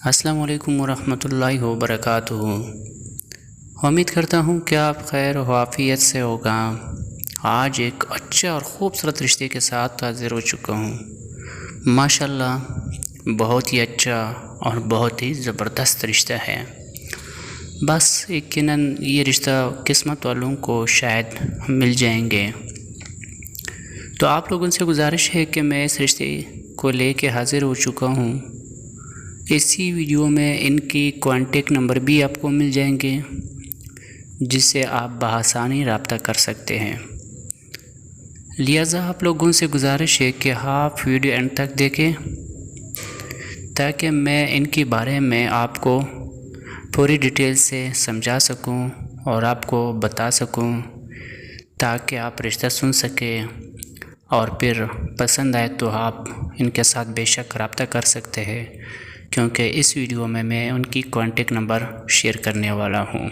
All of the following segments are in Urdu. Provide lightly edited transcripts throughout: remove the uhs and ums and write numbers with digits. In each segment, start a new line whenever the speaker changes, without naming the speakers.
السلام علیکم ورحمۃ اللہ وبرکاتہ۔ امید کرتا ہوں کہ آپ خیر و عافیت سے ہوگا۔ آج ایک اچھا اور خوبصورت رشتے کے ساتھ حاضر ہو چکا ہوں۔ ماشاءاللہ بہت ہی اچھا اور بہت ہی زبردست رشتہ ہے۔ بس یقیناً یہ رشتہ قسمت والوں کو شاید مل جائیں گے۔ تو آپ لوگوں سے گزارش ہے کہ میں اس رشتے کو لے کے حاضر ہو چکا ہوں۔ اسی ویڈیو میں ان کی کانٹیکٹ نمبر بھی آپ کو مل جائیں گے، جس سے آپ بآسانی رابطہ کر سکتے ہیں۔ لہٰذا آپ لوگوں سے گزارش ہے کہ آپ ویڈیو اینڈ تک دیکھیں تاکہ میں ان کے بارے میں آپ کو پوری ڈیٹیل سے سمجھا سکوں اور آپ کو بتا سکوں، تاکہ آپ رشتہ سن سکیں اور پھر پسند آئے تو آپ ان کے ساتھ بے شک رابطہ کر سکتے ہیں، کیونکہ اس ویڈیو میں ان کی کانٹیکٹ نمبر شیئر کرنے والا ہوں۔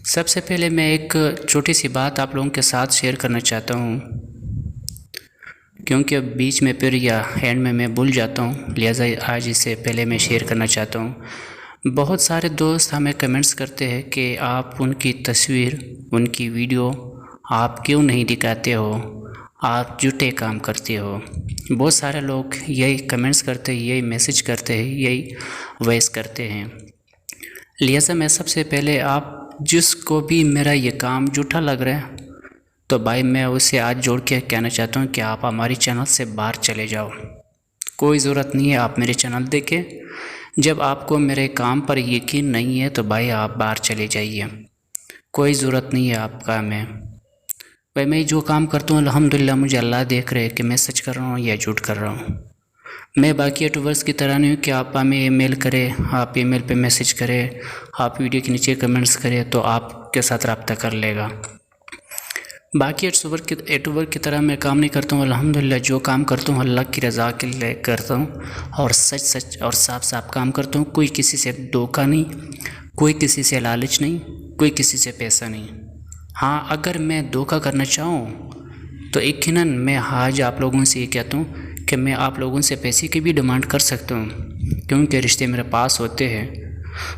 سب سے پہلے میں ایک چھوٹی سی بات آپ لوگوں کے ساتھ شیئر کرنا چاہتا ہوں، کیونکہ بیچ میں پھر یا اینڈ میں بھول جاتا ہوں، لہٰذا آج اسے پہلے میں شیئر کرنا چاہتا ہوں۔ بہت سارے دوست ہمیں کمنٹس کرتے ہیں کہ آپ ان کی تصویر، ان کی ویڈیو آپ کیوں نہیں دکھاتے ہو، آپ جھوٹے کام کرتے ہو۔ بہت سارے لوگ یہی کمنٹس کرتے ہیں، یہی میسج کرتے ہیں، یہی وائس کرتے ہیں۔ لہٰذا میں سب سے پہلے آپ جس کو بھی میرا یہ کام جھوٹا لگ رہا ہے تو بھائی میں اسے آج جوڑ کے کہنا چاہتا ہوں کہ آپ ہماری چینل سے باہر چلے جاؤ۔ کوئی ضرورت نہیں ہے آپ میرے چینل دیکھیں۔ جب آپ کو میرے کام پر یقین نہیں ہے تو بھائی آپ باہر چلے جائیے، کوئی ضرورت نہیں ہے آپ کا۔ بھائی میں جو کام کرتا ہوں الحمدللہ مجھے اللہ دیکھ رہے کہ میں سچ کر رہا ہوں یا جھوٹ کر رہا ہوں۔ میں باقی یوٹیوبرس کی طرح نہیں ہوں کہ آپ ہمیں ای میل کریں، آپ ای میل پہ میسج کریں، آپ ویڈیو کے نیچے کمنٹس کریں تو آپ کے ساتھ رابطہ کر لے گا۔ باقی یوٹیوبر کی طرح میں کام نہیں کرتا ہوں، الحمدللہ جو کام کرتا ہوں اللہ کی رضا کے لیے کرتا ہوں اور سچ اور صاف کام کرتا ہوں۔ کوئی کسی سے دھوکہ نہیں، کوئی کسی سے لالچ نہیں، کوئی کسی سے پیسہ نہیں۔ ہاں اگر میں دھوکہ کرنا چاہوں تو یقیناً میں آج آپ لوگوں سے یہ کہتا ہوں کہ میں آپ لوگوں سے پیسے کی بھی ڈیمانڈ کر سکتا ہوں، کیونکہ رشتے میرے پاس ہوتے ہیں۔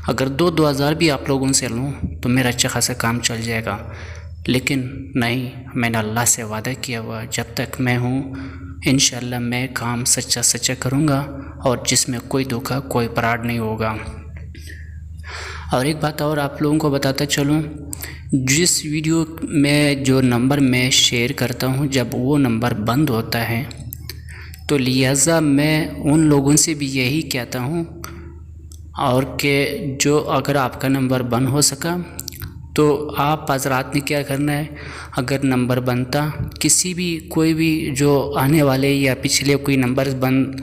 اگر 2,000 بھی آپ لوگوں سے لوں تو میرا اچھا خاصا کام چل جائے گا، لیکن نہیں، میں نے اللہ سے وعدہ کیا ہوا جب تک میں ہوں انشاءاللہ میں کام سچا کروں گا اور جس میں کوئی دھوکہ کوئی فراڈ نہیں ہوگا۔ اور ایک بات اور آپ لوگوں کو بتاتا چلوں، جس ویڈیو میں جو نمبر میں شیئر کرتا ہوں جب وہ نمبر بند ہوتا ہے تو لہٰذا میں ان لوگوں سے بھی یہی کہتا ہوں اور کہ جو اگر آپ کا نمبر بند ہو سکا تو آپ حضرات نے کیا کرنا ہے، اگر نمبر بنتا کسی بھی کوئی بھی جو آنے والے یا پچھلے کوئی نمبر بند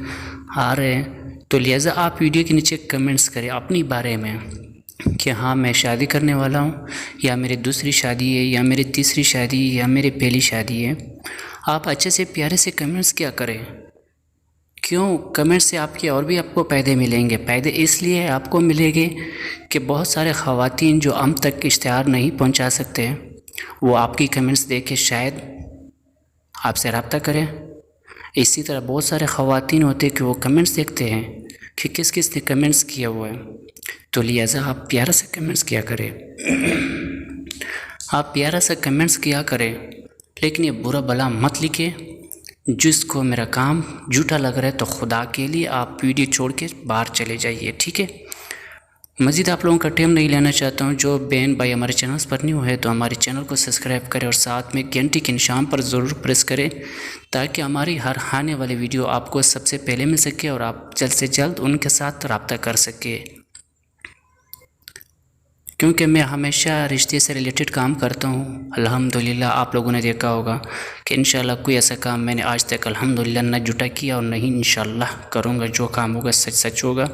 آ رہے ہیں تو لہٰذا آپ ویڈیو کے نیچے کمنٹس کریں اپنی بارے میں کہ ہاں میں شادی کرنے والا ہوں، یا میری دوسری شادی ہے، یا میری تیسری شادی ہے، یا میری پہلی شادی ہے۔ آپ اچھے سے پیارے سے کمنٹس کیا کریں، کیوں کمنٹ سے آپ کے اور بھی آپ کو فائدے ملیں گے۔ فائدے اس لیے آپ کو ملیں گے کہ بہت سارے خواتین جو ہم تک اشتہار نہیں پہنچا سکتے وہ آپ کی کمنٹس دیکھ کے شاید آپ سے رابطہ کریں۔ اسی طرح بہت سارے خواتین ہوتے کہ وہ کمنٹس دیکھتے ہیں کہ کس کس نے کمنٹس کیا ہوا ہے، تو لہٰذا آپ پیارا سے کمنٹس کیا کریں، آپ پیارا سے کمنٹس کیا کریں، لیکن یہ برا بلا مت لکھیں۔ جس کو میرا کام جھوٹا لگ رہا ہے تو خدا کے لیے آپ ویڈیو چھوڑ کے باہر چلے جائیے، ٹھیک ہے۔ مزید آپ لوگوں کا ٹائم نہیں لینا چاہتا ہوں، جو بہن بھائی ہمارے چینلز پر نیو ہے تو ہمارے چینل کو سبسکرائب کریں اور ساتھ میں گھنٹی کے نشان پر ضرور پریس کریں تاکہ ہماری ہر آنے والی ویڈیو آپ کو سب سے پہلے مل سکے اور آپ جلد سے جلد ان کے ساتھ رابطہ کر سکے، کیونکہ میں ہمیشہ رشتے سے ریلیٹڈ کام کرتا ہوں۔ الحمدللہ آپ لوگوں نے دیکھا ہوگا کہ انشاءاللہ کوئی ایسا کام میں نے آج تک الحمدللہ نہ جھوٹا کیا اور نہیں انشاءاللہ کروں گا۔ جو کام ہوگا سچ ہوگا۔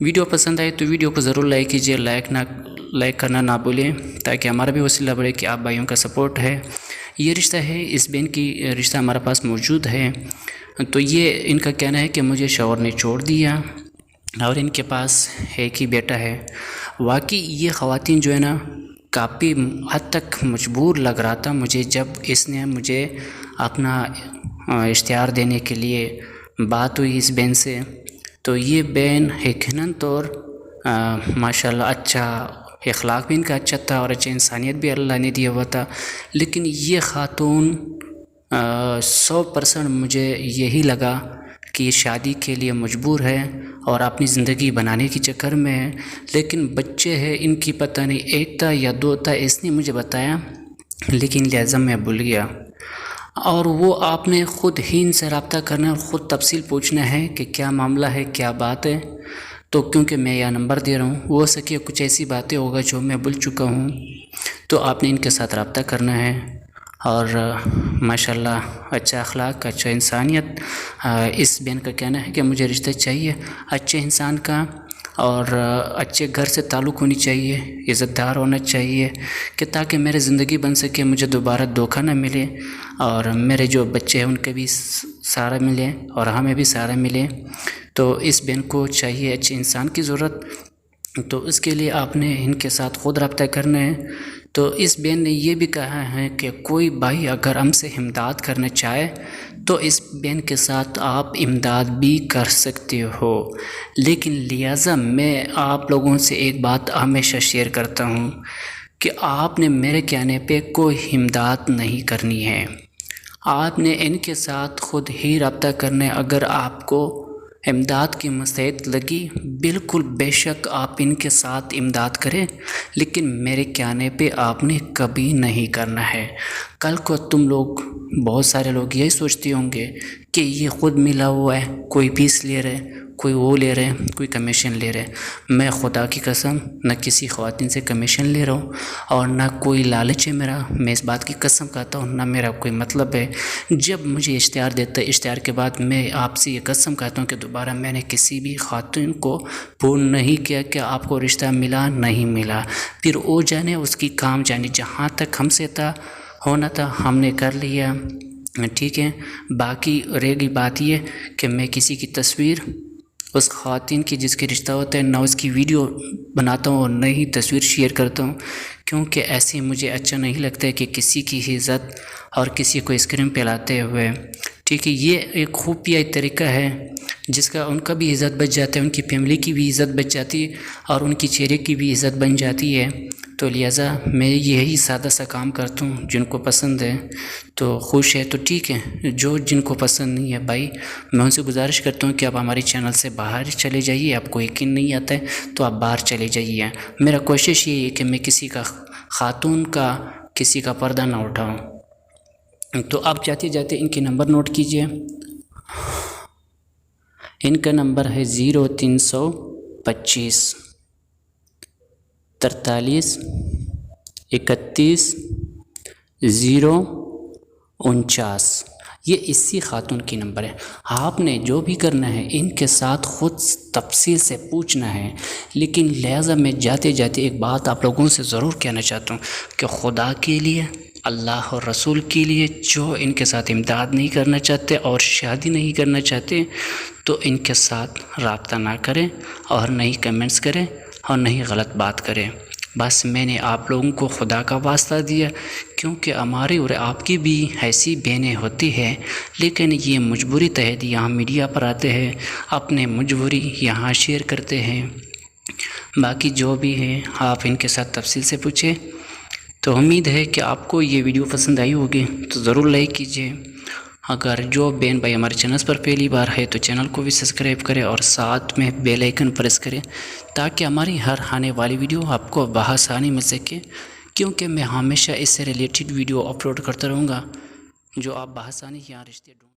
ویڈیو پسند آئے تو ویڈیو کو ضرور لائک کیجیے، لائک کرنا نہ بھولیں تاکہ ہمارا بھی حوصلہ بڑھے کہ آپ بھائیوں کا سپورٹ ہے۔ یہ رشتہ ہے، اس بہن کی رشتہ ہمارے پاس موجود ہے، تو یہ ان کا کہنا ہے کہ مجھے شوہر نے چھوڑ دیا اور ان کے پاس ایک ہی بیٹا ہے۔ واقعی یہ خواتین جو ہے نا کافی حد تک مجبور لگ رہا تھا مجھے، جب اس نے مجھے اپنا اشتہار دینے کے لیے بات ہوئی اس بہن سے، تو یہ بہن یقیناً طور ماشاءاللہ اچھا اخلاق بھی ان کا اچھا تھا اور اچھا انسانیت بھی اللہ نے دیا ہوا تھا، لیکن یہ خاتون 100% مجھے یہی لگا کہ یہ شادی کے لیے مجبور ہے اور اپنی زندگی بنانے کے چکر میں ہے، لیکن بچے ہیں ان کی پتہ نہیں 1 تھا یا 2 تھا، اس نے مجھے بتایا، لیکن لہذا میں بھول گیا۔ اور وہ آپ نے خود ہی ان سے رابطہ کرنا ہے اور خود تفصیل پوچھنا ہے کہ کیا معاملہ ہے، کیا بات ہے، تو کیونکہ میں یہ نمبر دے رہا ہوں، ہو سکے کچھ ایسی باتیں ہوگا جو میں بھول چکا ہوں، تو آپ نے ان کے ساتھ رابطہ کرنا ہے۔ اور ماشاءاللہ اچھا اخلاق، اچھا انسانیت، اس بہن کا کہنا ہے کہ مجھے رشتہ چاہیے اچھے انسان کا اور اچھے گھر سے تعلق ہونی چاہیے، عزت دار ہونا چاہیے، کہ تاکہ میرے زندگی بن سکے، مجھے دوبارہ دھوکہ نہ ملے اور میرے جو بچے ہیں ان کے بھی سہارا ملے اور ہمیں بھی سہارا ملے۔ تو اس بہن کو چاہیے اچھے انسان کی ضرورت، تو اس کے لیے آپ نے ان کے ساتھ خود رابطہ کرنا ہے۔ تو اس بہن نے یہ بھی کہا ہے کہ کوئی بھائی اگر ہم سے امداد کرنا چاہے تو اس بہن کے ساتھ آپ امداد بھی کر سکتے ہو، لیکن لہٰذا میں آپ لوگوں سے ایک بات ہمیشہ شیئر کرتا ہوں کہ آپ نے میرے کہنے پہ کوئی امداد نہیں کرنی ہے، آپ نے ان کے ساتھ خود ہی رابطہ کرنا ہے۔ اگر آپ کو امداد کی مستحق لگی، بالکل بے شک آپ ان کے ساتھ امداد کریں، لیکن میرے کہنے پہ آپ نے کبھی نہیں کرنا ہے۔ کل کو تم لوگ، بہت سارے لوگ یہی سوچتے ہوں گے کہ یہ خود ملا ہوا ہے، کوئی فیس لے رہے، کوئی وہ لے رہے، کوئی کمیشن لے رہے۔ میں خدا کی قسم نہ کسی خواتین سے کمیشن لے رہا ہوں اور نہ کوئی لالچ ہے میرا، میں اس بات کی قسم کھاتا ہوں، نہ میرا کوئی مطلب ہے۔ جب مجھے اشتہار دیتا ہے، اشتہار کے بعد میں آپ سے یہ قسم کھاتا ہوں کہ دوبارہ میں نے کسی بھی خاتون کو فون نہیں کیا کہ آپ کو رشتہ ملا نہیں ملا، پھر وہ جانے اس کی کام جانے، جہاں تک ہم سے تھا ہونا تھا ہم نے کر لیا، ٹھیک ہے۔ باقی رہ گئی بات یہ کہ میں کسی کی تصویر اس خواتین کی جس کے رشتہ ہوتا ہے، نہ اس کی ویڈیو بناتا ہوں اور نہ ہی تصویر شیئر کرتا ہوں، کیونکہ ایسے مجھے اچھا نہیں لگتا ہے کہ کسی کی عزت اور کسی کو اسکرین پہ لاتے ہوئے، ٹھیک ہے۔ یہ ایک خفیہ طریقہ ہے جس کا ان کا بھی عزت بچ جاتا ہے، ان کی فیملی کی بھی عزت بچ جاتی ہے اور ان کی چہرے کی بھی عزت بن جاتی ہے۔ تو لہٰذا میں یہی سادہ سا کام کرتا ہوں، جن کو پسند ہے تو خوش ہے تو ٹھیک ہے، جو جن کو پسند نہیں ہے بھائی میں ان سے گزارش کرتا ہوں کہ آپ ہمارے چینل سے باہر چلے جائیے، آپ کو یقین نہیں آتا ہے تو آپ باہر چلے جائیے۔ میرا کوشش یہ ہے کہ میں کسی کا خاتون کا کسی کا پردہ نہ اٹھاؤں۔ تو آپ جاتے جاتے ان کے نمبر نوٹ کیجئے، ان کا نمبر ہے 0325 43 31 049، یہ اسی خاتون کی نمبر ہے۔ آپ نے جو بھی کرنا ہے ان کے ساتھ خود تفصیل سے پوچھنا ہے، لیکن لہٰذا میں جاتے جاتے ایک بات آپ لوگوں سے ضرور کہنا چاہتا ہوں کہ خدا کے لیے، اللہ اور رسول کے لیے جو ان کے ساتھ امداد نہیں کرنا چاہتے اور شادی نہیں کرنا چاہتے تو ان کے ساتھ رابطہ نہ کریں اور نہ ہی کمنٹس کریں اور نہ ہی غلط بات کریں۔ بس میں نے آپ لوگوں کو خدا کا واسطہ دیا، کیونکہ ہماری اور آپ کی بھی ایسی بہنیں ہوتی ہیں، لیکن یہ مجبوری تحت یہاں میڈیا پر آتے ہیں، اپنے مجبوری یہاں شیئر کرتے ہیں۔ باقی جو بھی ہے آپ ان کے ساتھ تفصیل سے پوچھیں۔ تو امید ہے کہ آپ کو یہ ویڈیو پسند آئی ہوگی، تو ضرور لائک کیجیے۔ اگر جو بہن بھائی ہمارے چینل پر پہلی بار ہے تو چینل کو بھی سبسکرائب کریں اور ساتھ میں بیل آئیکن پریس کریں، تاکہ ہماری ہر آنے والی ویڈیو آپ کو بآسانی مل سکے، کیونکہ میں ہمیشہ اس سے ریلیٹڈ ویڈیو اپلوڈ کرتا رہوں گا جو آپ بآسانی یہاں رشتے ڈھونڈ